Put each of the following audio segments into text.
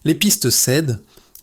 Les pistes cèdent,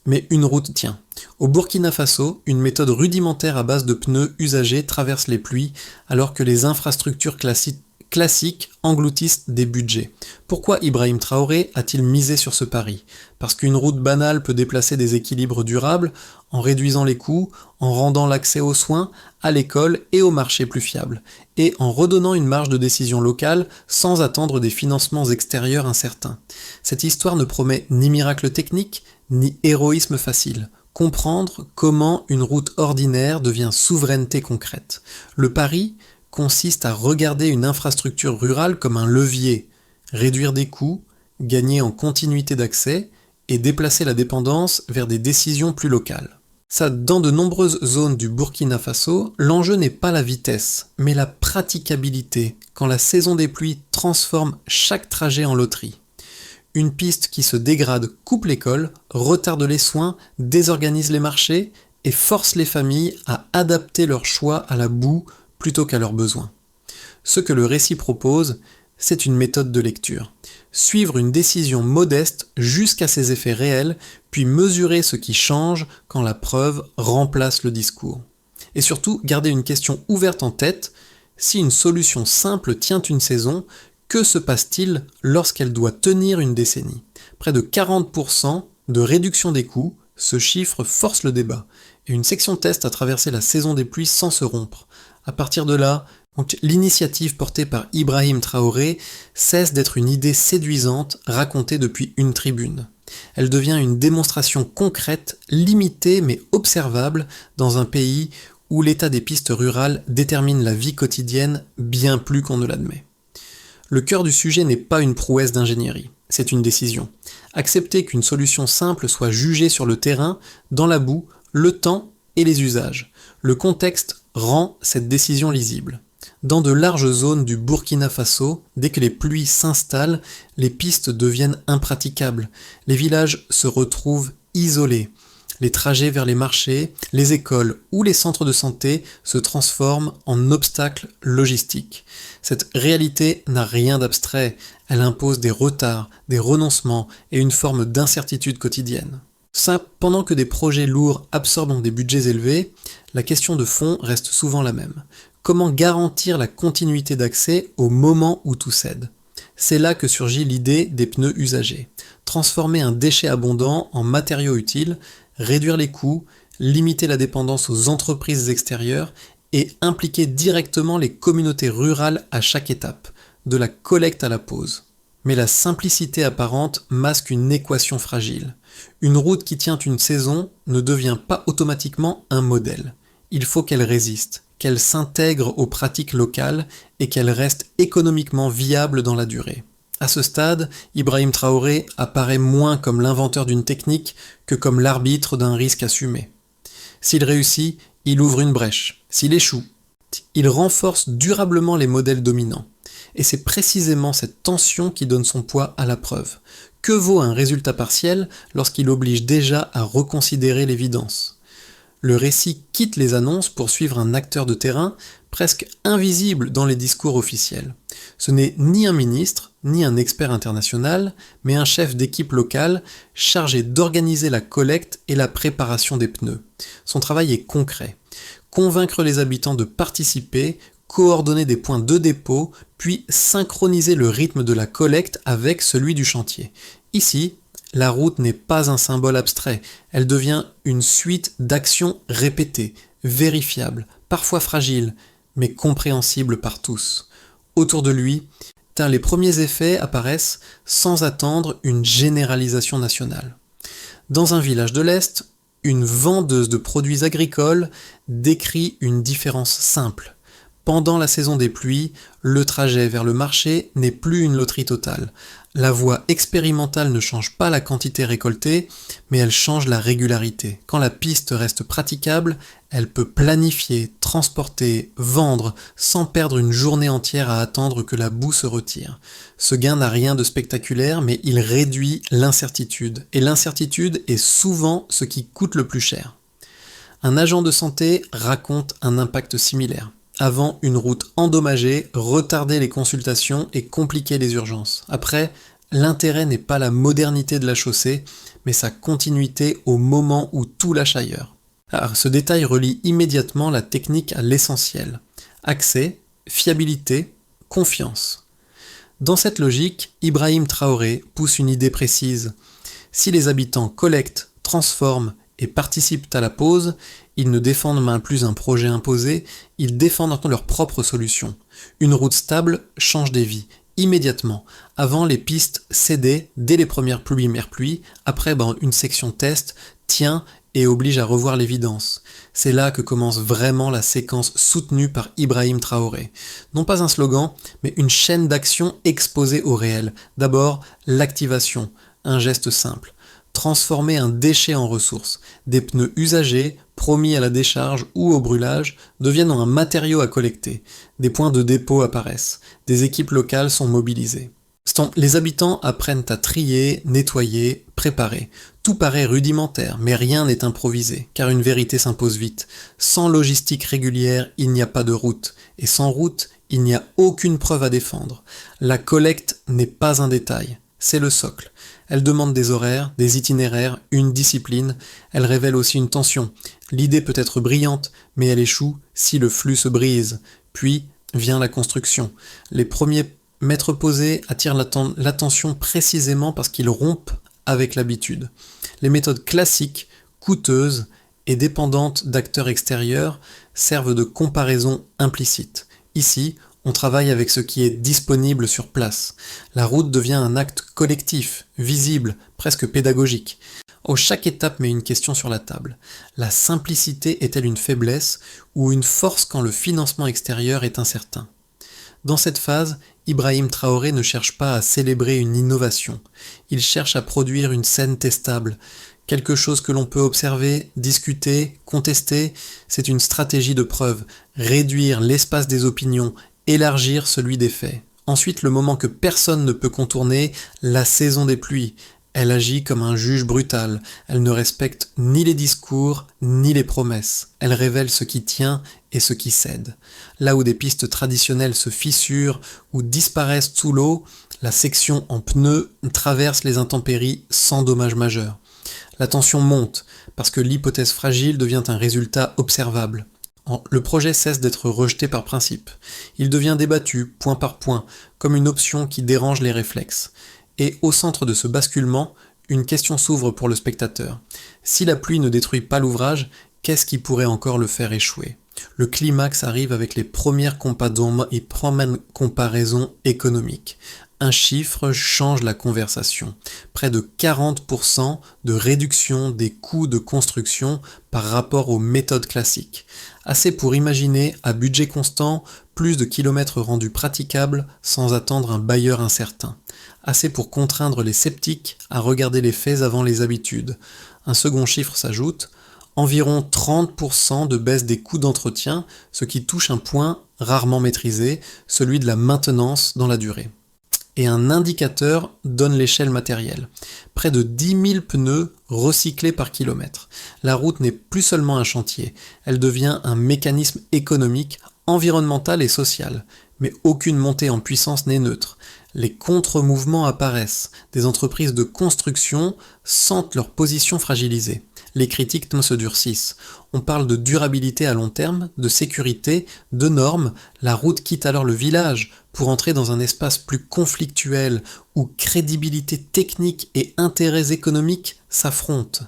mais une route tient. Au Burkina Faso, une méthode rudimentaire à base de pneus usagés traverse les pluies alors que les infrastructures classiques engloutissent des budgets. Pourquoi Ibrahim Traoré a-t-il misé sur ce pari? Parce qu'une route banale peut déplacer des équilibres durables en réduisant les coûts, en rendant l'accès aux soins, à l'école et au marché plus fiable, et en redonnant une marge de décision locale sans attendre des financements extérieurs incertains. Cette histoire ne promet ni miracle technique, ni héroïsme facile. Comprendre comment une route ordinaire devient souveraineté concrète. Le pari consiste à regarder une infrastructure rurale comme un levier, réduire des coûts, gagner en continuité d'accès et déplacer la dépendance vers des décisions plus locales. Ça, dans de nombreuses zones du Burkina Faso, l'enjeu n'est pas la vitesse, mais la praticabilité, quand la saison des pluies transforme chaque trajet en loterie. Une piste qui se dégrade coupe l'école, retarde les soins, désorganise les marchés et force les familles à adapter leurs choix à la boue plutôt qu'à leurs besoins. Ce que le récit propose, c'est une méthode de lecture. Suivre une décision modeste jusqu'à ses effets réels, puis mesurer ce qui change quand la preuve remplace le discours. Et surtout, garder une question ouverte en tête, si une solution simple tient une saison, que se passe-t-il lorsqu'elle doit tenir une décennie? Près de 40% de réduction des coûts, ce chiffre force le débat, et une section test a traversé la saison des pluies sans se rompre. À partir de là, l'initiative portée par Ibrahim Traoré cesse d'être une idée séduisante racontée depuis une tribune. Elle devient une démonstration concrète, limitée mais observable dans un pays où l'état des pistes rurales détermine la vie quotidienne bien plus qu'on ne l'admet. Le cœur du sujet n'est pas une prouesse d'ingénierie, c'est une décision. Accepter qu'une solution simple soit jugée sur le terrain, dans la boue, le temps et les usages. Le contexte rend cette décision lisible. Dans de larges zones du Burkina Faso, dès que les pluies s'installent, les pistes deviennent impraticables. Les villages se retrouvent isolés. Les trajets vers les marchés, les écoles ou les centres de santé se transforment en obstacles logistiques. Cette réalité n'a rien d'abstrait, elle impose des retards, des renoncements et une forme d'incertitude quotidienne. Ça, pendant que des projets lourds absorbent des budgets élevés, la question de fond reste souvent la même. Comment garantir la continuité d'accès au moment où tout cède? C'est là que surgit l'idée des pneus usagés. Transformer un déchet abondant en matériau utile, réduire les coûts, limiter la dépendance aux entreprises extérieures et impliquer directement les communautés rurales à chaque étape, de la collecte à la pose. Mais la simplicité apparente masque une équation fragile. Une route qui tient une saison ne devient pas automatiquement un modèle. Il faut qu'elle résiste, qu'elle s'intègre aux pratiques locales et qu'elle reste économiquement viable dans la durée. À ce stade, Ibrahim Traoré apparaît moins comme l'inventeur d'une technique que comme l'arbitre d'un risque assumé. S'il réussit, il ouvre une brèche. S'il échoue, il renforce durablement les modèles dominants. Et c'est précisément cette tension qui donne son poids à la preuve. Que vaut un résultat partiel lorsqu'il oblige déjà à reconsidérer l'évidence? Le récit quitte les annonces pour suivre un acteur de terrain presque invisible dans les discours officiels. Ce n'est ni un ministre, ni un expert international, mais un chef d'équipe locale chargé d'organiser la collecte et la préparation des pneus. Son travail est concret. Convaincre les habitants de participer, coordonner des points de dépôt, puis synchroniser le rythme de la collecte avec celui du chantier. Ici, la route n'est pas un symbole abstrait, elle devient une suite d'actions répétées, vérifiables, parfois fragiles, mais compréhensibles par tous. Autour de lui, les premiers effets apparaissent sans attendre une généralisation nationale. Dans un village de l'Est, une vendeuse de produits agricoles décrit une différence simple. Pendant la saison des pluies, le trajet vers le marché n'est plus une loterie totale. La voie expérimentale ne change pas la quantité récoltée, mais elle change la régularité. Quand la piste reste praticable, elle peut planifier, transporter, vendre, sans perdre une journée entière à attendre que la boue se retire. Ce gain n'a rien de spectaculaire, mais il réduit l'incertitude. Et l'incertitude est souvent ce qui coûte le plus cher. Un agent de santé raconte un impact similaire. Avant, une route endommagée retardait les consultations et compliquait les urgences. Après, l'intérêt n'est pas la modernité de la chaussée, mais sa continuité au moment où tout lâche ailleurs. Alors, ce détail relie immédiatement la technique à l'essentiel. Accès, fiabilité, confiance. Dans cette logique, Ibrahim Traoré pousse une idée précise. Si les habitants collectent, transforment et participent à la pause, ils ne défendent plus un projet imposé, ils défendent leur propre solution. Une route stable change des vies, immédiatement. Avant, les pistes cédaient dès les premières pluies, après une section test tient et oblige à revoir l'évidence. C'est là que commence vraiment la séquence soutenue par Ibrahim Traoré. Non pas un slogan, mais une chaîne d'action exposée au réel. D'abord, l'activation, un geste simple. Transformer un déchet en ressource. Des pneus usagés, promis à la décharge ou au brûlage, deviennent un matériau à collecter. Des points de dépôt apparaissent. Des équipes locales sont mobilisées. Les habitants apprennent à trier, nettoyer, préparer. Tout paraît rudimentaire, mais rien n'est improvisé, car une vérité s'impose vite. Sans logistique régulière, il n'y a pas de route, et sans route, il n'y a aucune preuve à défendre. La collecte n'est pas un détail, c'est le socle. Elle demande des horaires, des itinéraires, une discipline. Elle révèle aussi une tension. L'idée peut être brillante, mais elle échoue si le flux se brise. Puis vient la construction. Les premiers mètres posés attirent l'attention précisément parce qu'ils rompent avec l'habitude. Les méthodes classiques, coûteuses et dépendantes d'acteurs extérieurs servent de comparaison implicite. Ici, on travaille avec ce qui est disponible sur place. La route devient un acte collectif, visible, presque pédagogique. Chaque étape met une question sur la table. La simplicité est-elle une faiblesse ou une force quand le financement extérieur est incertain ? Dans cette phase, Ibrahim Traoré ne cherche pas à célébrer une innovation. Il cherche à produire une scène testable. Quelque chose que l'on peut observer, discuter, contester, c'est une stratégie de preuve. Réduire l'espace des opinions, élargir celui des faits. Ensuite, le moment que personne ne peut contourner, la saison des pluies. Elle agit comme un juge brutal. Elle ne respecte ni les discours, ni les promesses. Elle révèle ce qui tient et ce qui cède. Là où des pistes traditionnelles se fissurent ou disparaissent sous l'eau, la section en pneus traverse les intempéries sans dommages majeurs. La tension monte, parce que l'hypothèse fragile devient un résultat observable. Le projet cesse d'être rejeté par principe. Il devient débattu, point par point, comme une option qui dérange les réflexes. Et au centre de ce basculement, une question s'ouvre pour le spectateur. Si la pluie ne détruit pas l'ouvrage, qu'est-ce qui pourrait encore le faire échouer ? Le climax arrive avec les premières comparaisons économiques. Un chiffre change la conversation. Près de 40% de réduction des coûts de construction par rapport aux méthodes classiques. Assez pour imaginer, à budget constant, plus de kilomètres rendus praticables sans attendre un bailleur incertain. Assez pour contraindre les sceptiques à regarder les faits avant les habitudes. Un second chiffre s'ajoute, environ 30% de baisse des coûts d'entretien, ce qui touche un point rarement maîtrisé, celui de la maintenance dans la durée. Et un indicateur donne l'échelle matérielle. Près de 10 000 pneus recyclés par kilomètre. La route n'est plus seulement un chantier, elle devient un mécanisme économique, environnemental et social. Mais aucune montée en puissance n'est neutre. Les contre-mouvements apparaissent. Des entreprises de construction sentent leur position fragilisée. Les critiques se durcissent. On parle de durabilité à long terme, de sécurité, de normes. La route quitte alors le village pour entrer dans un espace plus conflictuel où crédibilité technique et intérêts économiques s'affrontent.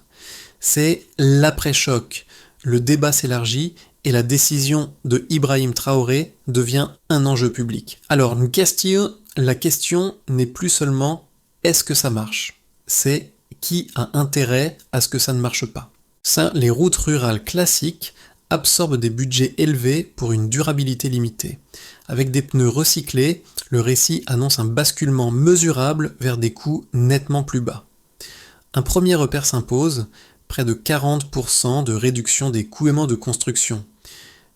C'est l'après-choc. Le débat s'élargit et la décision de Ibrahim Traoré devient un enjeu public. Alors, la question n'est plus seulement « est-ce que ça marche ?» C'est « qui a intérêt à ce que ça ne marche pas ?» Les routes rurales classiques absorbent des budgets élevés pour une durabilité limitée. Avec des pneus recyclés, le récit annonce un basculement mesurable vers des coûts nettement plus bas. Un premier repère s'impose, près de 40% de réduction des coûts de construction.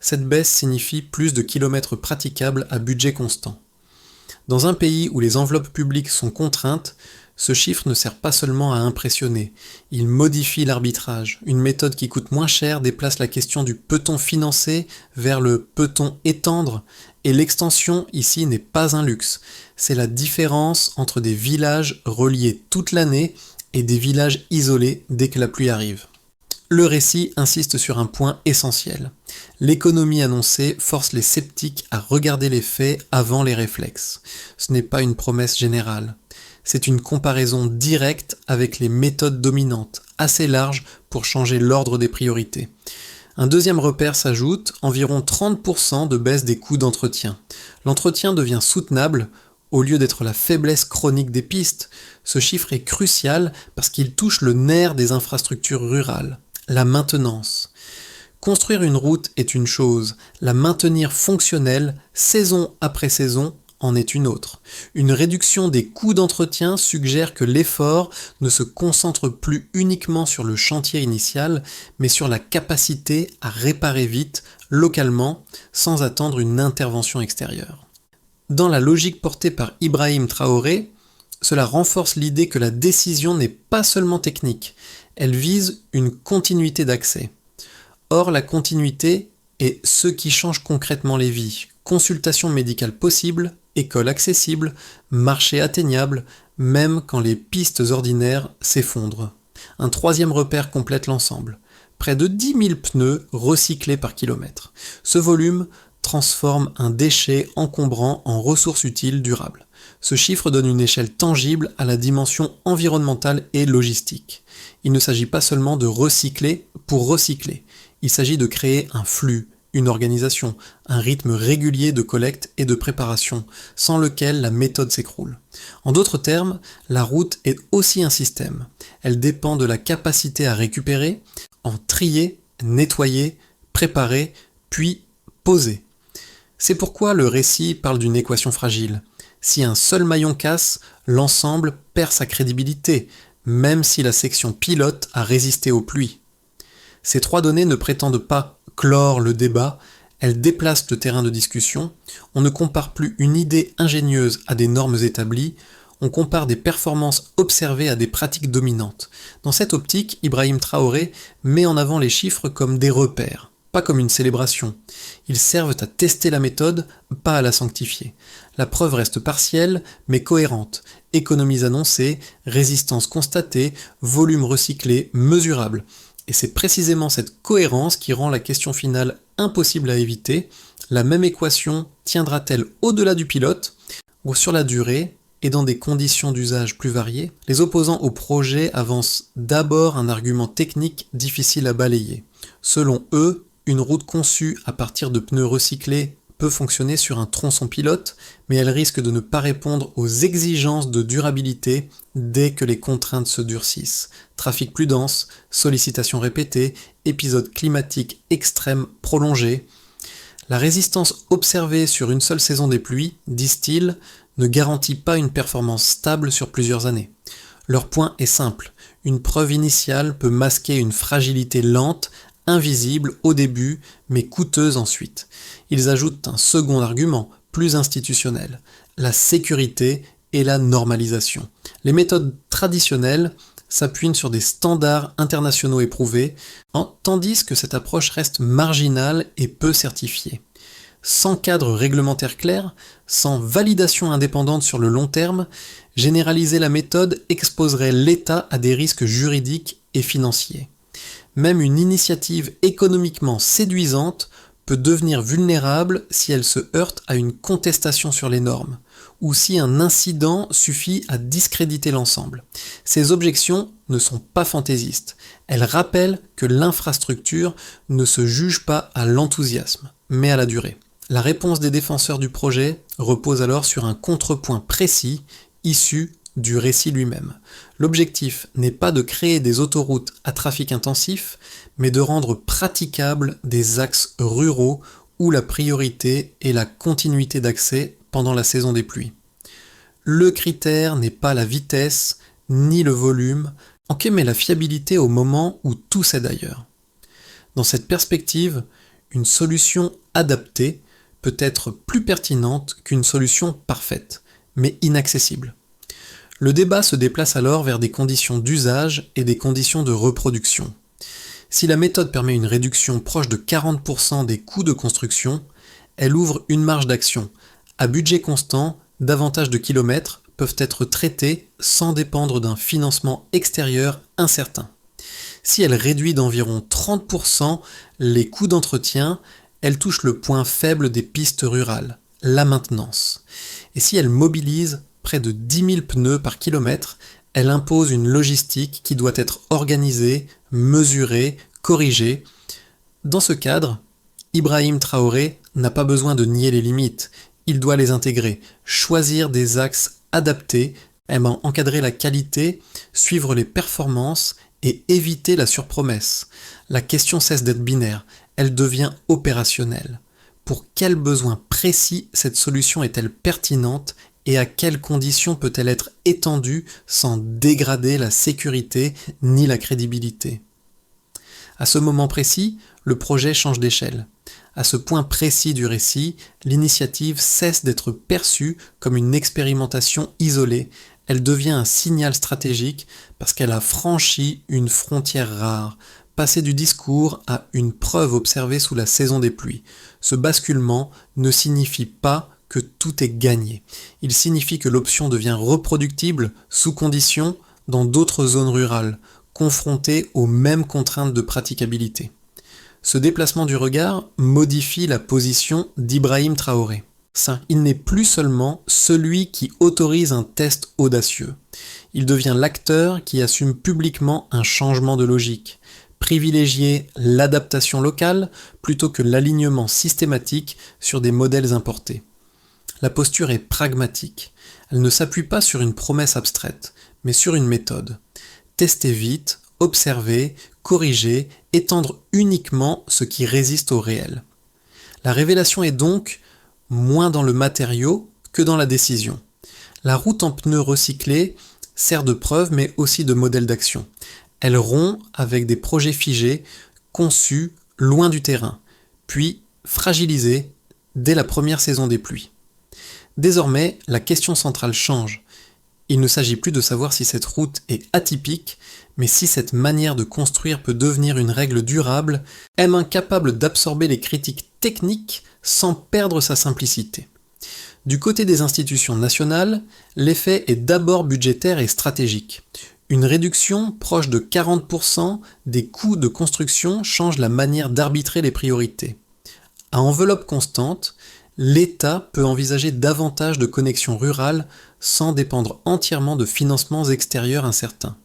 Cette baisse signifie plus de kilomètres praticables à budget constant. Dans un pays où les enveloppes publiques sont contraintes, ce chiffre ne sert pas seulement à impressionner, il modifie l'arbitrage. Une méthode qui coûte moins cher déplace la question du peut-on financer vers le peut-on étendre, et l'extension ici n'est pas un luxe. C'est la différence entre des villages reliés toute l'année et des villages isolés dès que la pluie arrive. Le récit insiste sur un point essentiel. L'économie annoncée force les sceptiques à regarder les faits avant les réflexes. Ce n'est pas une promesse générale. C'est une comparaison directe avec les méthodes dominantes, assez large pour changer l'ordre des priorités. Un deuxième repère s'ajoute, environ 30% de baisse des coûts d'entretien. L'entretien devient soutenable au lieu d'être la faiblesse chronique des pistes. Ce chiffre est crucial parce qu'il touche le nerf des infrastructures rurales. La maintenance. Construire une route est une chose, la maintenir fonctionnelle, saison après saison, en est une autre. Une réduction des coûts d'entretien suggère que l'effort ne se concentre plus uniquement sur le chantier initial, mais sur la capacité à réparer vite, localement, sans attendre une intervention extérieure. Dans la logique portée par Ibrahim Traoré, cela renforce l'idée que la décision n'est pas seulement technique, elle vise une continuité d'accès. Or, la continuité est ce qui change concrètement les vies. Consultation médicale possible, école accessible, marché atteignable, même quand les pistes ordinaires s'effondrent. Un troisième repère complète l'ensemble. Près de 10 000 pneus recyclés par kilomètre. Ce volume transforme un déchet encombrant en ressource utile durable. Ce chiffre donne une échelle tangible à la dimension environnementale et logistique. Il ne s'agit pas seulement de recycler pour recycler. Il s'agit de créer un flux, une organisation, un rythme régulier de collecte et de préparation, sans lequel la méthode s'écroule. En d'autres termes, la route est aussi un système. Elle dépend de la capacité à récupérer, en trier, nettoyer, préparer, puis poser. C'est pourquoi le récit parle d'une équation fragile. Si un seul maillon casse, l'ensemble perd sa crédibilité, même si la section pilote a résisté aux pluies. Ces trois données ne prétendent pas clore le débat, elles déplacent le terrain de discussion. On ne compare plus une idée ingénieuse à des normes établies, on compare des performances observées à des pratiques dominantes. Dans cette optique, Ibrahim Traoré met en avant les chiffres comme des repères, pas comme une célébration. Ils servent à tester la méthode, pas à la sanctifier. La preuve reste partielle, mais cohérente. Économies annoncées, résistance constatée, volume recyclé, mesurable. Et c'est précisément cette cohérence qui rend la question finale impossible à éviter. La même équation tiendra-t-elle au-delà du pilote, ou sur la durée, et dans des conditions d'usage plus variées? Les opposants au projet avancent d'abord un argument technique difficile à balayer. Selon eux, une route conçue à partir de pneus recyclés peut fonctionner sur un tronçon pilote, mais elle risque de ne pas répondre aux exigences de durabilité dès que les contraintes se durcissent. Trafic plus dense, sollicitations répétées, épisodes climatiques extrêmes prolongés. La résistance observée sur une seule saison des pluies, disent-ils, ne garantit pas une performance stable sur plusieurs années. Leur point est simple, une preuve initiale peut masquer une fragilité lente, invisible au début, mais coûteuse ensuite. Ils ajoutent un second argument, plus institutionnel, la sécurité et la normalisation. Les méthodes traditionnelles s'appuient sur des standards internationaux éprouvés, tandis que cette approche reste marginale et peu certifiée. Sans cadre réglementaire clair, sans validation indépendante sur le long terme, généraliser la méthode exposerait l'État à des risques juridiques et financiers. Même une initiative économiquement séduisante peut devenir vulnérable si elle se heurte à une contestation sur les normes, ou si un incident suffit à discréditer l'ensemble. Ces objections ne sont pas fantaisistes. Elles rappellent que l'infrastructure ne se juge pas à l'enthousiasme, mais à la durée. La réponse des défenseurs du projet repose alors sur un contrepoint précis, issu du récit lui-même. L'objectif n'est pas de créer des autoroutes à trafic intensif, mais de rendre praticables des axes ruraux où la priorité est la continuité d'accès pendant la saison des pluies. Le critère n'est pas la vitesse ni le volume, mais la fiabilité au moment où tout cède ailleurs. Dans cette perspective, une solution adaptée peut être plus pertinente qu'une solution parfaite, mais inaccessible. Le débat se déplace alors vers des conditions d'usage et des conditions de reproduction. Si la méthode permet une réduction proche de 40% des coûts de construction, elle ouvre une marge d'action. À budget constant, davantage de kilomètres peuvent être traitées sans dépendre d'un financement extérieur incertain. Si elle réduit d'environ 30% les coûts d'entretien, elle touche le point faible des pistes rurales, la maintenance. Et si elle mobilise près de 10 000 pneus par kilomètre, elle impose une logistique qui doit être organisée, mesurée, corrigée. Dans ce cadre, Ibrahim Traoré n'a pas besoin de nier les limites, il doit les intégrer, choisir des axes adaptés, encadrer la qualité, suivre les performances et éviter la surpromesse. La question cesse d'être binaire, elle devient opérationnelle. Pour quels besoins précis cette solution est-elle pertinente et à quelles conditions peut-elle être étendue sans dégrader la sécurité ni la crédibilité ? À ce moment précis, le projet change d'échelle. À ce point précis du récit, l'initiative cesse d'être perçue comme une expérimentation isolée. Elle devient un signal stratégique parce qu'elle a franchi une frontière rare, passé du discours à une preuve observée sous la saison des pluies. Ce basculement ne signifie pas que tout est gagné. Il signifie que l'option devient reproductible sous condition dans d'autres zones rurales, confrontées aux mêmes contraintes de praticabilité. Ce déplacement du regard modifie la position d'Ibrahim Traoré. Il n'est plus seulement celui qui autorise un test audacieux. Il devient l'acteur qui assume publiquement un changement de logique, privilégier l'adaptation locale plutôt que l'alignement systématique sur des modèles importés. La posture est pragmatique. Elle ne s'appuie pas sur une promesse abstraite, mais sur une méthode. Tester vite, observer, corriger, étendre uniquement ce qui résiste au réel. La révélation est donc moins dans le matériau que dans la décision. La route en pneus recyclés sert de preuve mais aussi de modèle d'action. Elle rompt avec des projets figés, conçus loin du terrain, puis fragilisés dès la première saison des pluies. Désormais, la question centrale change. Il ne s'agit plus de savoir si cette route est atypique, mais si cette manière de construire peut devenir une règle durable, incapable d'absorber les critiques techniques sans perdre sa simplicité. Du côté des institutions nationales, l'effet est d'abord budgétaire et stratégique. Une réduction proche de 40% des coûts de construction change la manière d'arbitrer les priorités. À enveloppe constante, l'État peut envisager davantage de connexions rurales sans dépendre entièrement de financements extérieurs incertains.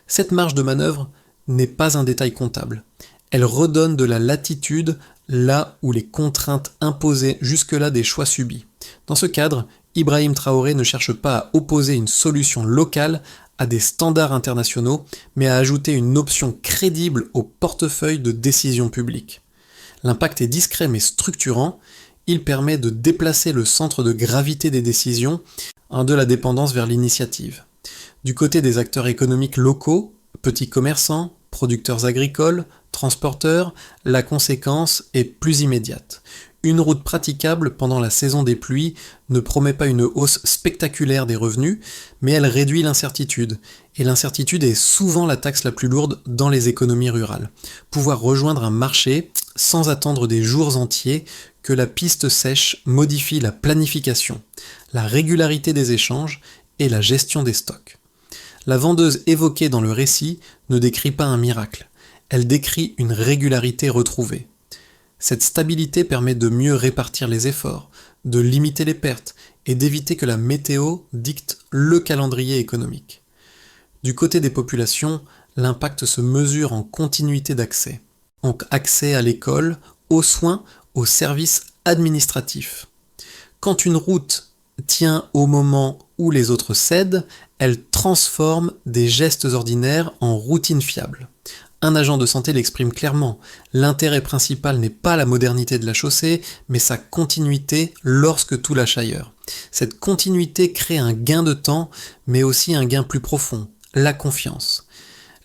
Cette marge de manœuvre n'est pas un détail comptable. Elle redonne de la latitude là où les contraintes imposaient jusque-là des choix subis. Dans ce cadre, Ibrahim Traoré ne cherche pas à opposer une solution locale à des standards internationaux, mais à ajouter une option crédible au portefeuille de décision publique. L'impact est discret mais structurant. Il permet de déplacer le centre de gravité des décisions de la dépendance vers l'initiative. Du côté des acteurs économiques locaux, petits commerçants, producteurs agricoles, transporteurs, la conséquence est plus immédiate. Une route praticable pendant la saison des pluies ne promet pas une hausse spectaculaire des revenus, mais elle réduit l'incertitude. Et l'incertitude est souvent la taxe la plus lourde dans les économies rurales. Pouvoir rejoindre un marché sans attendre des jours entiers que la piste sèche modifie la planification, la régularité des échanges et la gestion des stocks. La vendeuse évoquée dans le récit ne décrit pas un miracle, elle décrit une régularité retrouvée. Cette stabilité permet de mieux répartir les efforts, de limiter les pertes et d'éviter que la météo dicte le calendrier économique. Du côté des populations, l'impact se mesure en continuité d'accès. Donc accès à l'école, aux soins, aux services administratifs. Quand une route tient au moment où les autres cèdent, elle transforme des gestes ordinaires en routine fiable. Un agent de santé l'exprime clairement, l'intérêt principal n'est pas la modernité de la chaussée, mais sa continuité lorsque tout lâche ailleurs. Cette continuité crée un gain de temps, mais aussi un gain plus profond, la confiance.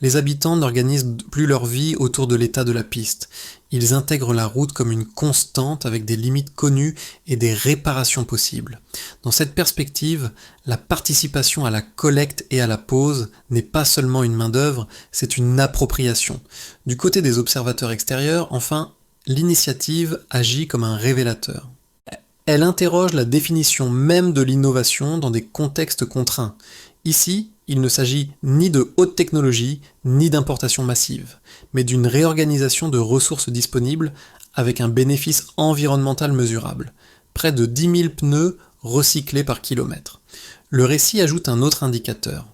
Les habitants n'organisent plus leur vie autour de l'état de la piste. Ils intègrent la route comme une constante avec des limites connues et des réparations possibles. Dans cette perspective, la participation à la collecte et à la pose n'est pas seulement une main-d'œuvre, c'est une appropriation. Du côté des observateurs extérieurs, enfin, l'initiative agit comme un révélateur. Elle interroge la définition même de l'innovation dans des contextes contraints. Ici, il ne s'agit ni de haute technologie, ni d'importation massive, mais d'une réorganisation de ressources disponibles avec un bénéfice environnemental mesurable. Près de 10 000 pneus recyclés par kilomètre. Le récit ajoute un autre indicateur.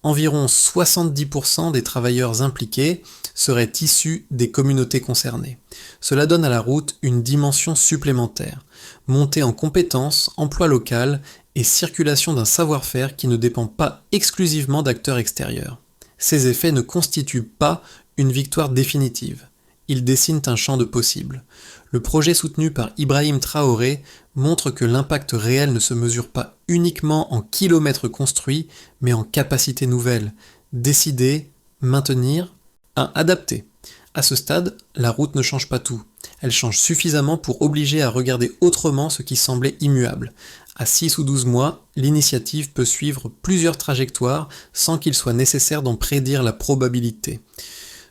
Environ 70% des travailleurs impliqués seraient issus des communautés concernées. Cela donne à la route une dimension supplémentaire. Montée en compétences, emploi local et circulation d'un savoir-faire qui ne dépend pas exclusivement d'acteurs extérieurs. Ces effets ne constituent pas une victoire définitive. Ils dessinent un champ de possibles. Le projet soutenu par Ibrahim Traoré montre que l'impact réel ne se mesure pas uniquement en kilomètres construits, mais en capacités nouvelles, décider, maintenir, adapter. À ce stade, la route ne change pas tout. Elle change suffisamment pour obliger à regarder autrement ce qui semblait immuable. À 6 ou 12 mois, l'initiative peut suivre plusieurs trajectoires sans qu'il soit nécessaire d'en prédire la probabilité.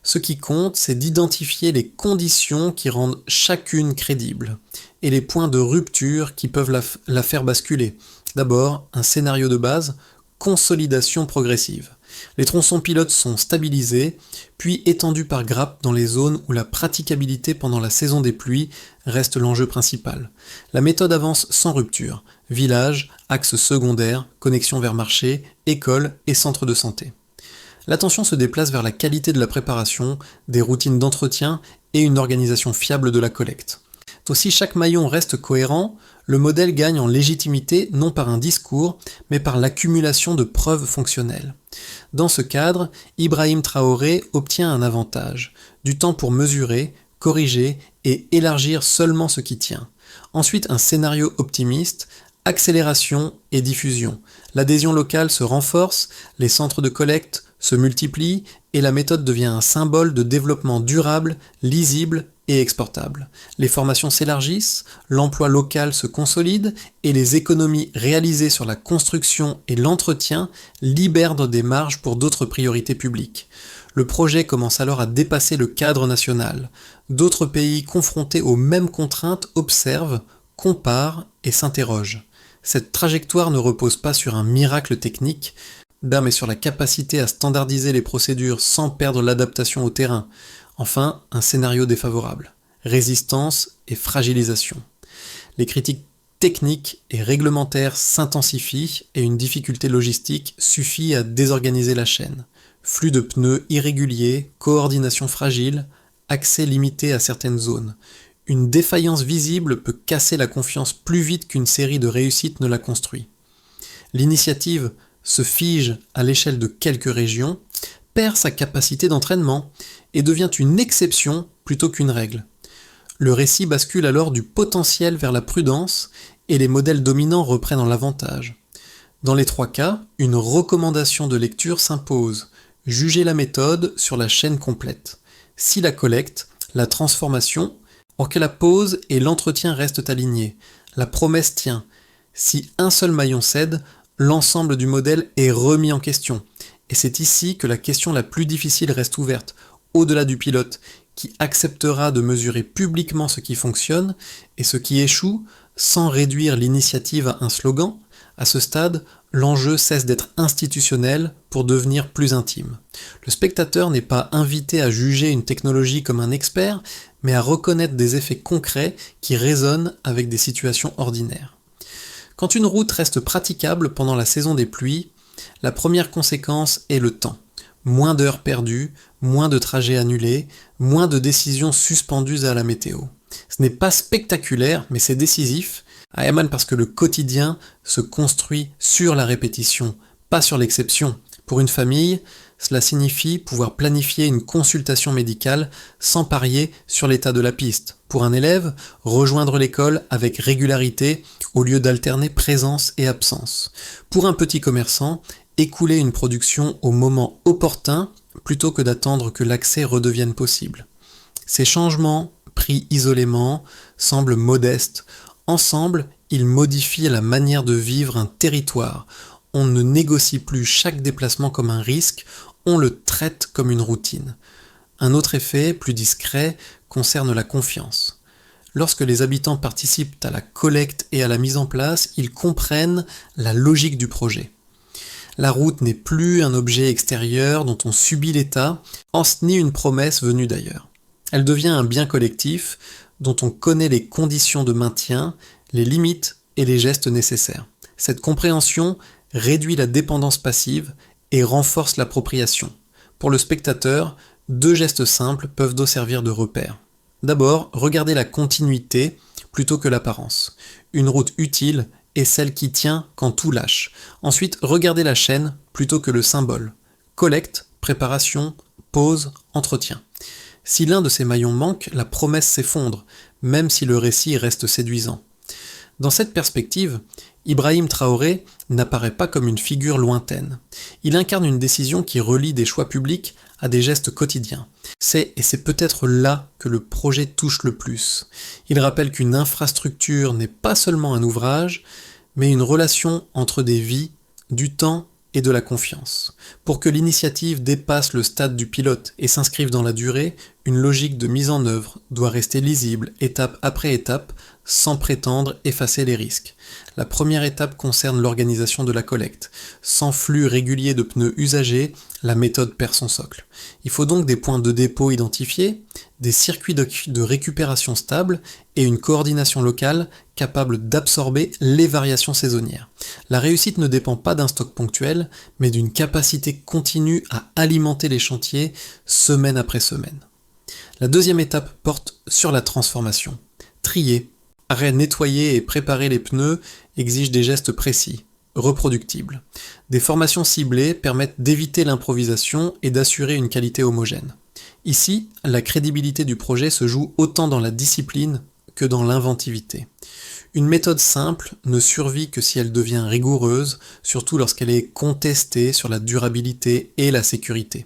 Ce qui compte, c'est d'identifier les conditions qui rendent chacune crédible et les points de rupture qui peuvent la faire basculer. D'abord, un scénario de base, consolidation progressive. Les tronçons pilotes sont stabilisés, puis étendus par grappes dans les zones où la praticabilité pendant la saison des pluies reste l'enjeu principal. La méthode avance sans rupture. Villages, axes secondaires, connexion vers marché, écoles et centres de santé. L'attention se déplace vers la qualité de la préparation, des routines d'entretien et une organisation fiable de la collecte. Si chaque maillon reste cohérent, le modèle gagne en légitimité non par un discours, mais par l'accumulation de preuves fonctionnelles. Dans ce cadre, Ibrahim Traoré obtient un avantage, du temps pour mesurer, corriger et élargir seulement ce qui tient. Ensuite, un scénario optimiste, accélération et diffusion. L'adhésion locale se renforce, les centres de collecte se multiplient et la méthode devient un symbole de développement durable, lisible et exportable. Les formations s'élargissent, l'emploi local se consolide et les économies réalisées sur la construction et l'entretien libèrent des marges pour d'autres priorités publiques. Le projet commence alors à dépasser le cadre national. D'autres pays confrontés aux mêmes contraintes observent, comparent et s'interrogent. Cette trajectoire ne repose pas sur un miracle technique, mais sur la capacité à standardiser les procédures sans perdre l'adaptation au terrain. Enfin, un scénario défavorable. Résistance et fragilisation. Les critiques techniques et réglementaires s'intensifient et une difficulté logistique suffit à désorganiser la chaîne. Flux de pneus irréguliers, coordination fragile, accès limité à certaines zones. Une défaillance visible peut casser la confiance plus vite qu'une série de réussites ne la construit. L'initiative se fige à l'échelle de quelques régions, perd sa capacité d'entraînement et devient une exception plutôt qu'une règle. Le récit bascule alors du potentiel vers la prudence et les modèles dominants reprennent l'avantage. Dans les trois cas, une recommandation de lecture s'impose. Juger la méthode sur la chaîne complète. Si la collecte, la transformation, or que la pose et l'entretien restent alignés. La promesse tient. Si un seul maillon cède, l'ensemble du modèle est remis en question. Et c'est ici que la question la plus difficile reste ouverte, au-delà du pilote, qui acceptera de mesurer publiquement ce qui fonctionne et ce qui échoue, sans réduire l'initiative à un slogan. À ce stade, l'enjeu cesse d'être institutionnel pour devenir plus intime. Le spectateur n'est pas invité à juger une technologie comme un expert, mais à reconnaître des effets concrets qui résonnent avec des situations ordinaires. Quand une route reste praticable pendant la saison des pluies, la première conséquence est le temps. Moins d'heures perdues, moins de trajets annulés, moins de décisions suspendues à la météo. Ce n'est pas spectaculaire, mais c'est décisif. Parce que le quotidien se construit sur la répétition, pas sur l'exception. Pour une famille, cela signifie pouvoir planifier une consultation médicale sans parier sur l'état de la piste. Pour un élève, rejoindre l'école avec régularité au lieu d'alterner présence et absence. Pour un petit commerçant, écouler une production au moment opportun plutôt que d'attendre que l'accès redevienne possible. Ces changements, pris isolément, semblent modestes. Ensemble, ils modifient la manière de vivre un territoire. On ne négocie plus chaque déplacement comme un risque, on le traite comme une routine. Un autre effet, plus discret, concerne la confiance. Lorsque les habitants participent à la collecte et à la mise en place, ils comprennent la logique du projet. La route n'est plus un objet extérieur dont on subit l'état, ni une promesse venue d'ailleurs. Elle devient un bien collectif dont on connaît les conditions de maintien, les limites et les gestes nécessaires. Cette compréhension réduit la dépendance passive et renforce l'appropriation. Pour le spectateur, 2 gestes simples peuvent nous servir de repère. D'abord, regardez la continuité plutôt que l'apparence. Une route utile est celle qui tient quand tout lâche. Ensuite, regardez la chaîne plutôt que le symbole. Collecte, préparation, pause, entretien. Si l'un de ces maillons manque, la promesse s'effondre, même si le récit reste séduisant. Dans cette perspective, Ibrahim Traoré n'apparaît pas comme une figure lointaine. Il incarne une décision qui relie des choix publics à des gestes quotidiens. C'est peut-être là que le projet touche le plus. Il rappelle qu'une infrastructure n'est pas seulement un ouvrage, mais une relation entre des vies, du temps et de la confiance. Pour que l'initiative dépasse le stade du pilote et s'inscrive dans la durée, une logique de mise en œuvre doit rester lisible étape après étape, sans prétendre effacer les risques. La première étape concerne l'organisation de la collecte. Sans flux régulier de pneus usagés, la méthode perd son socle. Il faut donc des points de dépôt identifiés, des circuits de récupération stables et une coordination locale capable d'absorber les variations saisonnières. La réussite ne dépend pas d'un stock ponctuel, mais d'une capacité continue à alimenter les chantiers semaine après semaine. La deuxième étape porte sur la transformation. Trier, nettoyer et préparer les pneus exige des gestes précis, reproductibles. Des formations ciblées permettent d'éviter l'improvisation et d'assurer une qualité homogène. Ici, la crédibilité du projet se joue autant dans la discipline que dans l'inventivité. Une méthode simple ne survit que si elle devient rigoureuse, surtout lorsqu'elle est contestée sur la durabilité et la sécurité.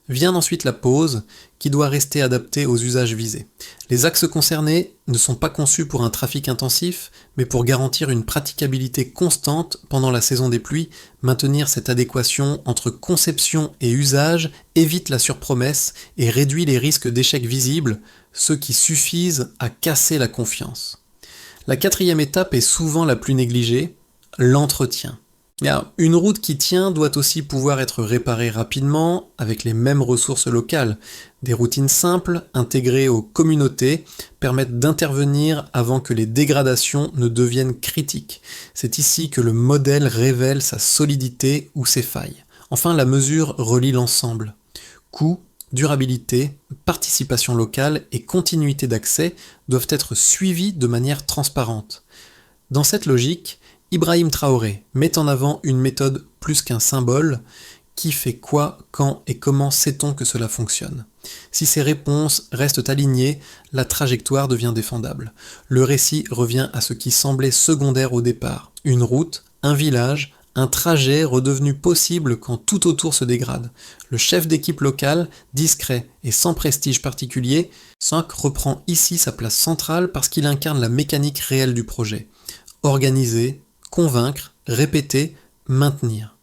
Vient ensuite la pause, qui doit rester adaptée aux usages visés. Les axes concernés ne sont pas conçus pour un trafic intensif, mais pour garantir une praticabilité constante pendant la saison des pluies. Maintenir cette adéquation entre conception et usage évite la surpromesse et réduit les risques d'échecs visibles, ceux qui suffisent à casser la confiance. La quatrième étape est souvent la plus négligée, l'entretien. Une route qui tient doit aussi pouvoir être réparée rapidement avec les mêmes ressources locales. Des routines simples, intégrées aux communautés, permettent d'intervenir avant que les dégradations ne deviennent critiques. C'est ici que le modèle révèle sa solidité ou ses failles. Enfin, la mesure relie l'ensemble. Coût, durabilité, participation locale et continuité d'accès doivent être suivis de manière transparente. Dans cette logique, Ibrahim Traoré met en avant une méthode plus qu'un symbole. Qui fait quoi, quand et comment sait-on que cela fonctionne ? Si ces réponses restent alignées, la trajectoire devient défendable. Le récit revient à ce qui semblait secondaire au départ. Une route, un village, un trajet redevenu possible quand tout autour se dégrade. Le chef d'équipe local, discret et sans prestige particulier, reprend ici sa place centrale parce qu'il incarne la mécanique réelle du projet. Organiser, convaincre, répéter, maintenir.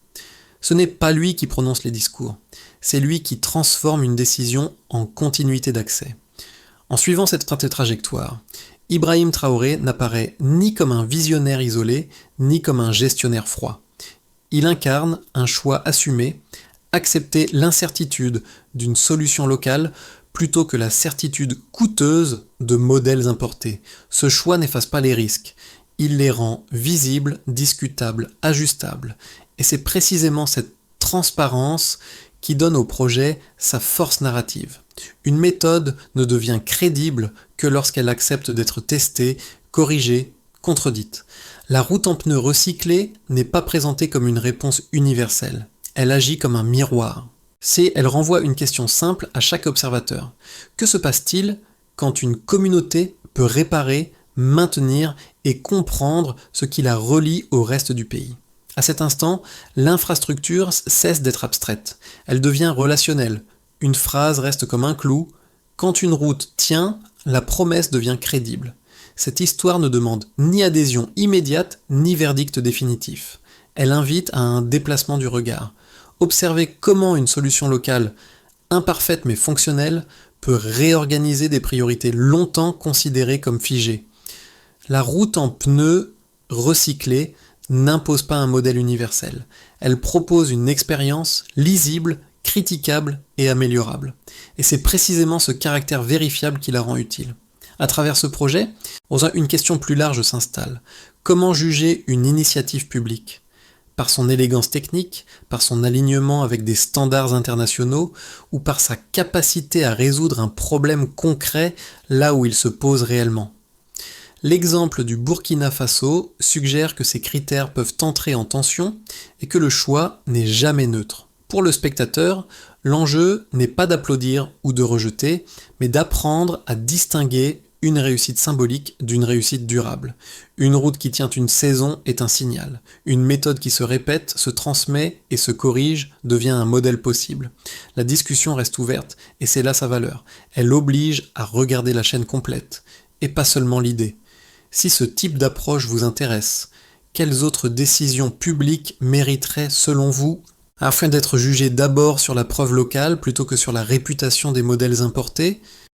Ce n'est pas lui qui prononce les discours, c'est lui qui transforme une décision en continuité d'accès. En suivant cette trajectoire, Ibrahim Traoré n'apparaît ni comme un visionnaire isolé, ni comme un gestionnaire froid. Il incarne un choix assumé, accepter l'incertitude d'une solution locale plutôt que la certitude coûteuse de modèles importés. Ce choix n'efface pas les risques. Il les rend visibles, discutables, ajustables. Et c'est précisément cette transparence qui donne au projet sa force narrative. Une méthode ne devient crédible que lorsqu'elle accepte d'être testée, corrigée, contredite. La route en pneus recyclés n'est pas présentée comme une réponse universelle. Elle agit comme un miroir. Elle renvoie une question simple à chaque observateur. Que se passe-t-il quand une communauté peut réparer, maintenir et comprendre ce qui la relie au reste du pays? À cet instant, l'infrastructure cesse d'être abstraite. Elle devient relationnelle. Une phrase reste comme un clou. Quand une route tient, la promesse devient crédible. Cette histoire ne demande ni adhésion immédiate, ni verdict définitif. Elle invite à un déplacement du regard. Observer comment une solution locale imparfaite mais fonctionnelle, peut réorganiser des priorités longtemps considérées comme figées. La route en pneus recyclés n'impose pas un modèle universel. Elle propose une expérience lisible, critiquable et améliorable. Et c'est précisément ce caractère vérifiable qui la rend utile. À travers ce projet, une question plus large s'installe. Comment juger une initiative publique ? Par son élégance technique, par son alignement avec des standards internationaux, ou par sa capacité à résoudre un problème concret là où il se pose réellement. L'exemple du Burkina Faso suggère que ces critères peuvent entrer en tension et que le choix n'est jamais neutre. Pour le spectateur, l'enjeu n'est pas d'applaudir ou de rejeter, mais d'apprendre à distinguer une réussite symbolique d'une réussite durable. Une route qui tient une saison est un signal. Une méthode qui se répète, se transmet et se corrige devient un modèle possible. La discussion reste ouverte et c'est là sa valeur. Elle oblige à regarder la chaîne complète et pas seulement l'idée. Si ce type d'approche vous intéresse, quelles autres décisions publiques mériteraient, selon vous, afin d'être jugées d'abord sur la preuve locale plutôt que sur la réputation des modèles importés,